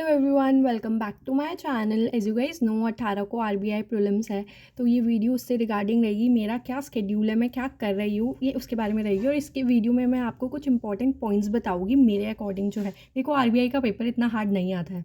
Everyone, welcome back to my channel. As you guys know 18 को RBI prelims है, तो ये वीडियो उससे रिगार्डिंग रहेगी। मेरा क्या स्केड्यूल है, मैं क्या कर रही हूँ, ये उसके बारे में रहेगी। और इसके वीडियो में मैं आपको कुछ इंपॉर्टेंट पॉइंट्स बताऊँगी मेरे अकॉर्डिंग जो है। देखो, आरबीआई का पेपर इतना हार्ड नहीं आता है,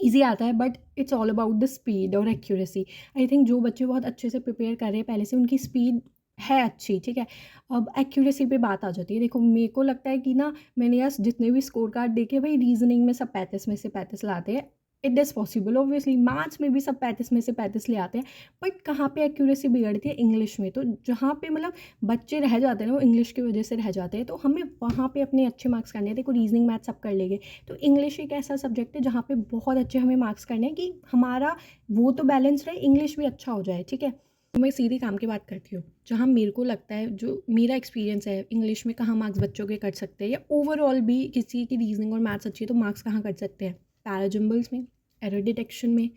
ईजी आता है, but it's all about the speed और एक्यूरेसी। आई थिंक जो बच्चे बहुत अच्छे से प्रिपेयर कर रहे हैं पहले से, उनकी स्पीड है अच्छी, ठीक है। अब एक्यूरेसी पे बात आ जाती है। देखो, मेरे को लगता है कि ना, मैंने यार जितने भी स्कोर कार्ड देखे, भाई रीजनिंग में सब 35 में से 35 लाते हैं। It is possible, obviously maths में भी सब 35 में से 35 ले आते हैं। बट कहाँ पे एक्यूरेसी बिगड़ती है? इंग्लिश में। तो जहाँ पे मतलब बच्चे रह जाते हैं ना, वो इंग्लिश की वजह से रह जाते हैं, तो हमें वहाँ पे अपने अच्छे मार्क्स करने हैं। देखो, रीजनिंग मैथ सब कर लेंगे, तो इंग्लिश एक ऐसा सब्जेक्ट है जहाँ पे बहुत अच्छे हमें मार्क्स करने हैं कि हमारा वो तो बैलेंस रहे, इंग्लिश भी अच्छा हो जाए, ठीक है। तो मैं सीधे काम की बात करती हूँ। जहाँ मेरे को लगता है, जो मेरा एक्सपीरियंस है, इंग्लिश में कहाँ मार्क्स बच्चों के कट सकते हैं, या ओवरऑल भी किसी की रीजनिंग और मैथ्स अच्छी है तो मार्क्स कहाँ कट सकते हैं? पैराजम्बल्स में, एरर डिटेक्शन में,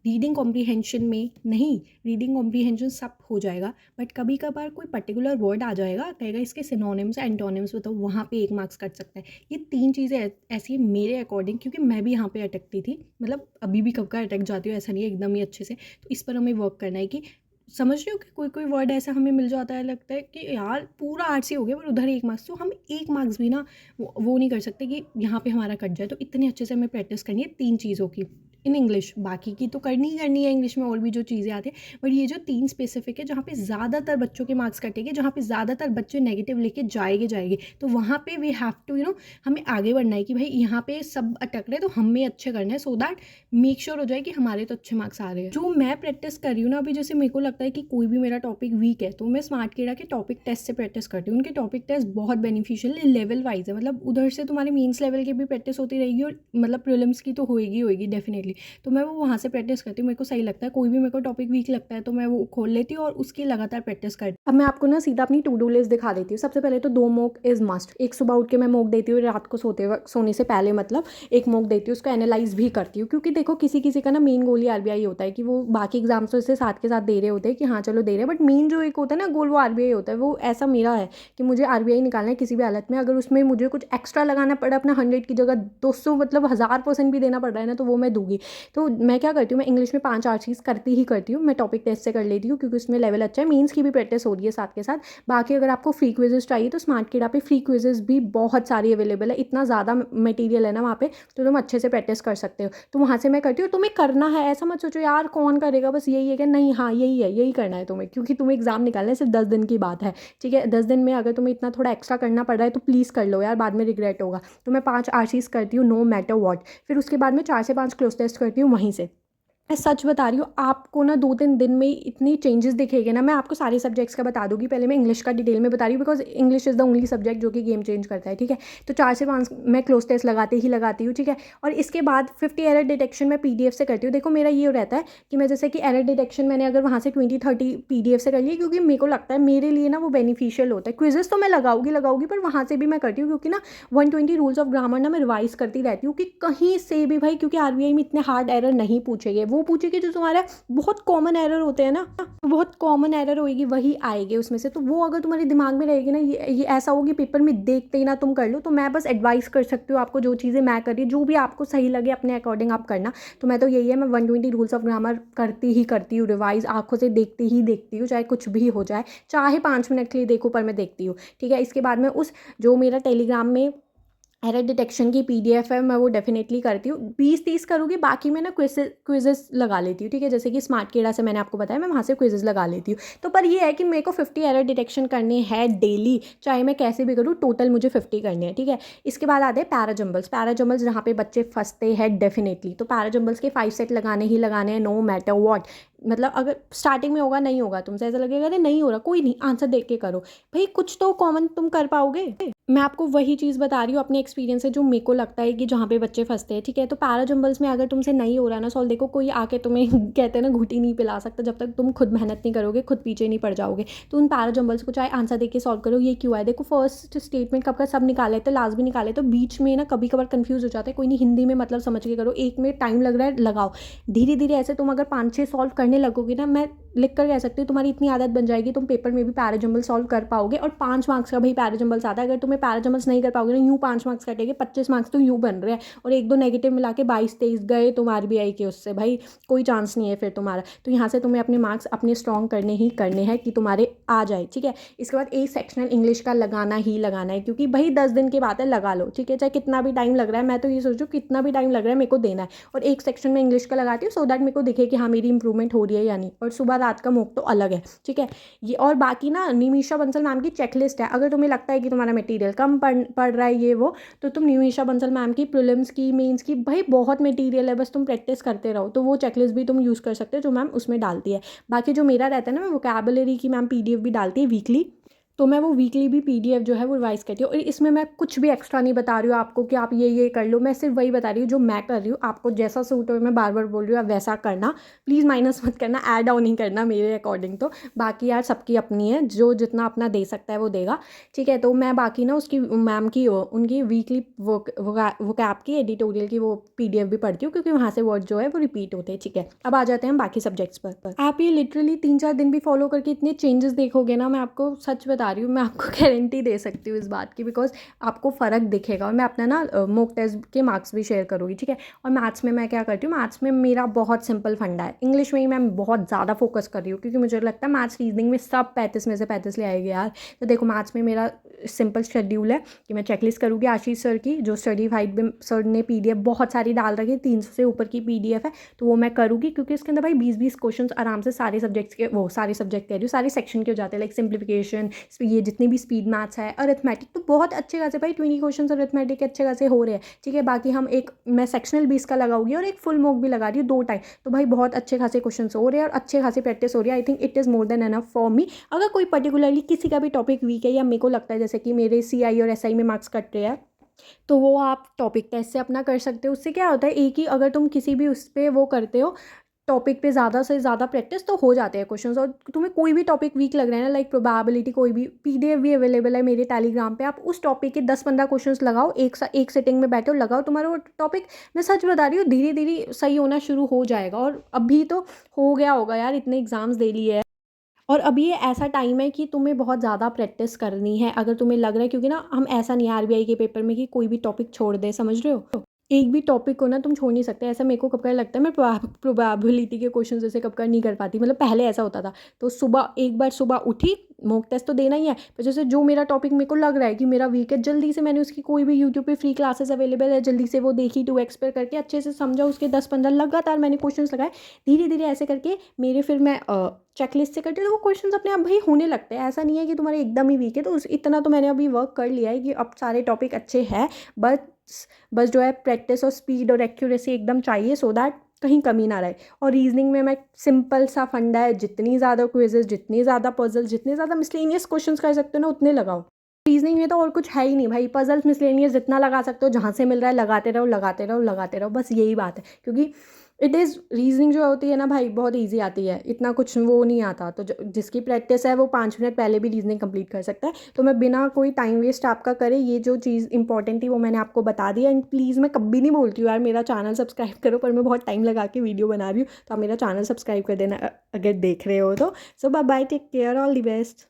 रीडिंग कॉम्प्रीहेंशन में। नहीं, रीडिंग कॉम्प्रीहेंशन सब हो जाएगा, बट कभी कभार कोई पर्टिकुलर वर्ड आ जाएगा, कहेगा इसके सिनोनिम्स एंटोनिम्स बताओ, वहाँ पे एक मार्क्स कट सकता है। ये तीन चीज़ें ऐसी है मेरे अकॉर्डिंग, क्योंकि मैं भी यहाँ पे अटकती थी, मतलब अभी भी कब का अटक जाती हूँ, ऐसा नहीं है एकदम ही अच्छे से। तो इस पर हमें वर्क करना है कि समझ रहे हो कि कोई कोई वर्ड ऐसा हमें मिल जाता है, लगता है कि यार पूरा आर्ट्स ही हो गया, पर उधर एक मार्क्स, तो हम एक मार्क्स भी ना वो नहीं कर सकते कि यहाँ पे हमारा कट जाए। तो इतने अच्छे से हमें प्रैक्टिस करनी है तीन चीज़ों की इन इंग्लिश। बाकी की तो करनी ही करनी है इंग्लिश में, और भी जो चीज़ें आती हैं, बट ये जो तीन स्पेसिफिक है जहाँ पे ज़्यादातर बच्चों के मार्क्स कटेंगे, जहाँ पे ज़्यादातर बच्चे नेगेटिव लेके जाएंगे, तो वहाँ पे वी हैव टू हमें आगे बढ़ना है कि भाई यहाँ पे सब अटक रहे, तो हमें अच्छे करना है, सो दैट मेक श्योर हो जाए कि हमारे तो अच्छे मार्क्स आ रहे हैं। जो मैं प्रैक्टिस कर रही हूँ ना अभी, जैसे मेरे को लगता है कि कोई भी मेरा टॉपिक वीक है, तो मैं स्मार्टकीड़ा के टॉपिक टेस्ट से प्रैक्टिस करती हूँ। उनके टॉपिक टेस्ट बहुत बेनिफिशियल है, लेवल वाइज है, मतलब उधर से तुम्हारे मीन्स लेवल की भी प्रैक्टिस होती रहेगी, और मतलब प्रीलिम्स की तो होएगी डेफिनेटली। तो मैं वो वहाँ से प्रैक्टिस करती हूँ, मेरे को सही लगता है। कोई भी मेरे को टॉपिक वीक लगता है तो मैं वो खोल लेती हूँ और उसकी लगातार प्रैक्टिस करती हूँ। अब मैं आपको ना सीधा अपनी टू डू लिस्ट दिखा देती हूँ। सबसे पहले तो 2 मॉक इज़ मस्ट। एक सुबह उठ के मैं मॉक देती हूँ, रात को सोने से पहले, मतलब एक मॉक देती हूँ, उसको एनालाइज भी करती हूँ, क्योंकि देखो किसी किसी का ना मेन गोल ही आरबीआई होता है कि वो बाकी एग्जाम्स तो इससे साथ के साथ दे रहे होते हैं कि हाँ चलो दे रहे हैं, बट मेन जो एक होता है ना गोल, वो आरबीआई होता है। वो ऐसा मेरा है कि मुझे आरबीआई निकालना है किसी भी हालत में। अगर उसमें मुझे कुछ एक्स्ट्रा लगाना पड़ा, अपना 100 की जगह 200 मतलब 1000% भी देना पड़ रहा है ना, तो वो मैं दूंगी। तो मैं क्या करती हूँ, मैं इंग्लिश में 5 8 चीज़ करती ही करती हूँ। मैं टॉपिक टेस्ट से कर लेती हूँ, क्योंकि उसमें लेवल अच्छा है, मीन्स की भी प्रैक्टिस हो रही है साथ के साथ। बाकी अगर आपको फ्री क्विजेस चाहिए तो स्मार्टकीड़ा पे फ्री क्विजेस भी बहुत सारी अवेलेबल है, इतना ज़्यादा मटेरियल है ना वहाँ पे, तो तुम अच्छे से प्रैक्टिस कर सकते हो। तो वहाँ से मैं करती हूँ। तुम्हें करना है, ऐसा मत सोचो यार कौन करेगा, बस यही है क्या, नहीं, हाँ यही है, यही करना है तुम्हें, क्योंकि तुम्हें एग्जाम निकालना है, सिर्फ 10 दिन की बात है, ठीक है। 10 दिन में अगर तुम्हें इतना थोड़ा एक्स्ट्रा करना पड़ रहा है तो प्लीज़ कर लो यार, बाद में रिग्रेट होगा। तो मैं 5 8 चीज़ करती हूँ, नो मैटर वॉट। फिर उसके बाद में 4 से 5 क्लोज टेस्ट करती हूँ वहीं से। मैं सच बता रही हूँ, आपको ना 2-3 दिन में इतनी चेंजेस दिखेंगे ना। मैं आपको सारे सब्जेक्ट्स का बता दूंगी, पहले मैं इंग्लिश का डिटेल में बता रही हूँ, because English is the only subject जो कि गेम चेंज करता है, ठीक है। तो 4 से 5 मैं क्लोज टेस्ट लगाती हूँ, ठीक है। और इसके बाद 50 एरर डिटेक्शन मैं पीडीएफ से करती हूँ। देखो मेरा ये रहता है कि मैं जैसे कि एरर डिटेक्शन मैंने अगर वहाँ से 20-30 पीडीएफ से कर लिया, क्योंकि मेरे को लगता है मेरे लिए ना वो बेनिफिशियल होता है। क्विजेस तो मैं लगाऊंगी, पर वहाँ से भी मैं करती हूँ, क्योंकि ना 120 रूल्स ऑफ ग्रामर ना मैं रिवाइज करती रहती हूँ कि कहीं से भी भाई, क्योंकि आरबीआई में इतने हार्ड एरर नहीं पूछेंगे, वो पूछेंगे जो तुम्हारा बहुत कॉमन एरर होते हैं ना, बहुत कॉमन एरर होएगी वही आएगी उसमें से। तो वो अगर तुम्हारे दिमाग में रहेगी ना, ये ऐसा होगी पेपर में देखते ही ना तुम कर लो। तो मैं बस एडवाइस कर सकती हूँ आपको, जो चीज़ें मैं कर रही हूँ, जो भी आपको सही लगे अपने अकॉर्डिंग आप करना। तो मैं तो यही है, मैं 120 रूल्स ऑफ ग्रामर करती हूँ रिवाइज, आंखों से देखती हूँ, चाहे कुछ भी हो जाए, चाहे 5 मिनट के लिए देखो, पर मैं देखती हूँ, ठीक है। इसके बाद में उस जो मेरा टेलीग्राम में एरर डिटेक्शन की पीडीएफ है, मैं वो डेफिनेटली करती हूँ। 20-30 करूँगी, बाकी मैं ना क्विजेस लगा लेती हूँ, ठीक है। जैसे कि स्मार्टकीड़ा से मैंने आपको बताया, मैं वहाँ से क्विजेस लगा लेती हूँ। तो पर ये है कि मेरे को 50 एरर डिटेक्शन करने हैं डेली, चाहे मैं कैसे भी करूँ, टोटल मुझे 50 करने हैं, ठीक है। इसके बाद आते हैं पैराजम्बल्स जहाँ पे बच्चे फंसते हैं डेफिनेटली। तो पैराजम्बल्स के 5 सेट लगाने ही लगाने हैं, नो मैटर वॉट। मतलब अगर स्टार्टिंग में होगा, नहीं होगा, तुमसे ऐसा लगेगा अरे नहीं हो रहा, कोई नहीं, आंसर देख के करो भाई, कुछ तो कॉमन तुम कर पाओगे। मैं आपको वही चीज़ बता रही हूँ अपने एक्सपीरियंस से, जो मेरे को लगता है कि जहाँ पे बच्चे फंसते हैं, ठीक है। तो पैराजम्बल्स में अगर तुमसे नहीं हो रहा ना सॉल्व, देखो कोई आके तुम्हें कहते हैं ना घुटी नहीं पिला सकता, जब तक तुम खुद मेहनत नहीं करोगे, खुद पीछे नहीं पड़ जाओगे। तो उन पैराजम्बल्स को चाहे आंसर देके सॉल्व करो, ये क्यों है। देखो फर्स्ट स्टेटमेंट कब का सब निकाल लेते, लास्ट भी निकाले, तो बीच में ना कभी कभार कंफ्यूज हो जाते हैं। कोई नहीं, हिंदी में मतलब समझ के करो, एक में टाइम लग रहा है, लगाओ धीरे धीरे। ऐसे तुम अगर 5-6 सॉल्व करने लगोगे ना, मैं लिख कर कह सकती हूँ तुम्हारी इतनी आदत बन जाएगी, तुम पेपर में भी पैराजम्बल सॉल्व कर पाओगे। और 5 मार्क्स का भाई पैराजम्बल्स आता है, अगर तुम्हें पैराजम्बल्स नहीं कर पाओगे ना, यूँ 5 मार्क्स कटेंगे, 25 मार्क्स तो यूँ बन रहे हैं, और 1-2 नेगेटिव मिला के 22-23 गए तुम आरबीआई के उससे, भाई कोई चांस नहीं है फिर तुम्हारा। तो यहाँ से तुम्हें अपने मार्क्स अपने स्ट्रॉन्ग करने ही करने हैं कि तुम्हारे आ जाए, ठीक है। इसके बाद एक सेक्शनल इंग्लिश का लगाना ही लगाना है, क्योंकि भाई 10 दिन की बात है, लगा लो, ठीक है, चाहे कितना भी टाइम लग रहा है। मैं तो ये सोचूँ कितना भी टाइम लग रहा है मेरे को देना है, और एक सेक्शन में इंग्लिश का लगाती हूँ, सो दैट मेरे को दिखे कि हाँ मेरी इंप्रूवमेंट हो रही है या नहीं। और सुबह रात का मॉक तो अलग है, ठीक है ये। और बाकी ना निमिषा बंसल मैम की चेकलिस्ट है, अगर तुम्हें लगता है कि तुम्हारा मटेरियल कम पढ़ रहा है ये वो, तो तुम निमिषा बंसल मैम की प्रीलिम्स की, मेंस की, भाई बहुत मटेरियल है, बस तुम प्रैक्टिस करते रहो। तो वो चेकलिस्ट भी तुम यूज़ कर सकते हो जो मैम उसमें डालती है। बाकी जो मेरा रहता है ना, मैं वोकैबुलरी की मैम पीडीएफ भी डालती है वीकली, तो मैं वो वीकली भी पीडीएफ जो है वो रिवाइज करती हूँ। और इसमें मैं कुछ भी एक्स्ट्रा नहीं बता रही हूँ आपको कि आप ये कर लो, मैं सिर्फ वही बता रही हूँ जो मैं कर रही हूँ। आपको जैसा सूट हो, मैं बार बार बोल रही हूँ, आप वैसा करना, प्लीज़ माइनस मत करना, ऐड ऑन नहीं करना मेरे अकॉर्डिंग। तो बाकी यार सबकी अपनी है, जो जितना अपना दे सकता है वो देगा, ठीक है। तो मैं बाकी ना उसकी मैम की उनकी वीकली वोकैब की एडिटोरियल की वो पीडीएफ भी पढ़ती हूँ, क्योंकि वहाँ से वर्ड जो है वो रिपीट होते हैं, ठीक है। अब आ जाते हैं हम बाकी सब्जेक्ट्स पर। आप ये लिटरली 3-4 दिन भी फॉलो करके इतने चेंजेस देखोगे ना, मैं आपको सच बता रही हूँ, मैं आपको गारंटी दे सकती हूँ इस बात की, बिकॉज आपको फ़र्क दिखेगा। और मैं अपना ना मॉक टेस्ट के मार्क्स भी शेयर करूँगी, ठीक है। और मैथ्स में मैं क्या करती हूँ, मैथ्स में मेरा बहुत सिंपल फंडा है, इंग्लिश में ही मैं बहुत ज़्यादा फोकस कर रही हूँ, क्योंकि मुझे लगता है मैथ्स रीजनिंग में सब 35 में से 35 ले आएगी यार। तो देखो मैथ्स में मेरा सिंपल शेड्यूल है कि मैं चेकलिस्ट करूँगी आशीष सर की, जो स्टडी फाइट में सर ने पीडीएफ बहुत सारी डाल रखी है, 300 से ऊपर की पीडीएफ है, तो वो मैं करूँगी, क्योंकि इसके अंदर भाई 20-20 क्वेश्चन आराम से सारे सब्जेक्ट्स के, वो सारे सब्जेक्ट कह रही हूँ, सारे सेक्शन के हो जाते हैं, लाइक सिंप्लीफिकेशन, ये जितनी भी स्पीड मैथ्स है, अरिथमेटिक, तो बहुत अच्छे खासे भाई 20 क्वेश्चन अरिथमेटिक के अच्छे खासे हो रहे हैं, ठीक है। बाकी हम मैं सेक्शनल 20 का लगाऊंगी और एक फुल मॉक भी लगा रही हूँ 2 टाइम, तो भाई बहुत अच्छे खासे क्वेश्चन हो रहे हैं और अच्छे खासी प्रैक्टिस हो रही है। I think it is more than enough for me. अगर कोई पर्टिकुलरली किसी का भी टॉपिक वीक है, या मेरे को लगता है जैसे कि मेरे सीआई और एसआई में मार्क्स कट रहे हैं, तो वो आप टॉपिक टेस्ट से अपना कर सकते हो। उससे क्या होता है, एक ही अगर तुम किसी भी उस पर वो करते हो टॉपिक पे ज़्यादा से ज़्यादा प्रैक्टिस, तो हो जाते हैं क्वेश्चंस। और तुम्हें कोई भी टॉपिक वीक लग रहा है ना, लाइक प्रोबेबिलिटी, कोई भी पीडीएफ भी अवेलेबल है मेरे टेलीग्राम पे, आप उस टॉपिक के 10-15 क्वेश्चंस लगाओ, एक सिटिंग में बैठो, लगाओ, तुम्हारा वो टॉपिक, मैं सच बता रही हूँ, धीरे धीरे सही होना शुरू हो जाएगा। और अभी तो हो गया होगा यार, इतने एग्जाम्स दे लिए है, और अभी ये ऐसा टाइम है कि तुम्हें बहुत ज़्यादा प्रैक्टिस करनी है, अगर तुम्हें लग रहा है, क्योंकि ना हम ऐसा नहीं है आरबीआई के पेपर में कि कोई भी टॉपिक छोड़ दे, समझ रहे हो, एक भी टॉपिक को ना तुम छोड़ नहीं सकते। ऐसा मेरे को कब कर लगता है, मैं प्रोबेबिलिटी के क्वेश्चन जैसे कब कर नहीं कर पाती, मतलब पहले ऐसा होता था। तो सुबह एक बार सुबह उठी, मॉक टेस्ट तो देना ही है, पर जैसे जो मेरा टॉपिक मेरे को लग रहा है कि मेरा वीक है, जल्दी से मैंने उसकी कोई भी यूट्यूब पे फ्री क्लासेस अवेलेबल है, जल्दी से वो देखी, 2x पर करके अच्छे से समझा, उसके 10-15 लगातार मैंने क्वेश्चंस लगाए, धीरे धीरे ऐसे करके मेरे, फिर मैं चेकलिस्ट से करती हूँ, तो वो क्वेश्चंस अपने आप भाई होने लगते हैं। ऐसा नहीं है कि तुम्हारे एकदम ही वीक है, तो इतना तो मैंने अभी वर्क कर लिया है कि अब सारे टॉपिक अच्छे हैं, बस जो है प्रैक्टिस और स्पीड और एक्यूरेसी एकदम चाहिए, सो दैट कहीं कमी ना रहे। और रीजनिंग में मैं सिंपल सा फंडा है, जितनी ज़्यादा क्विजेज, जितनी ज़्यादा पजल, जितने ज़्यादा मिसलेनियस क्वेश्चंस कर सकते हो ना, उतने लगाओ। रीजनिंग में तो और कुछ है ही नहीं भाई, पजल्स मिसलेनियस जितना लगा सकते हो, जहाँ से मिल रहा है लगाते रहो लगाते रहो लगाते रहो, बस यही बात है। क्योंकि इट इज़ रीजनिंग जो होती है ना भाई, बहुत ईजी आती है, इतना कुछ वो नहीं आता। तो जिसकी प्रैक्टिस है वो 5 मिनट पहले भी रीजनिंग कंप्लीट कर सकता है। तो मैं बिना कोई टाइम वेस्ट आपका करे, ये जो चीज़ इंपॉर्टेंट थी वो मैंने आपको बता दिया। एंड प्लीज़, मैं कभी नहीं बोलती हूँ यार मेरा चैनल सब्सक्राइब करो, पर मैं बहुत टाइम लगा के वीडियो बना रही हूँ, तो आप मेरा चैनल सब्सक्राइब कर देना अगर देख रहे हो तो। So bye bye, take care, all the best.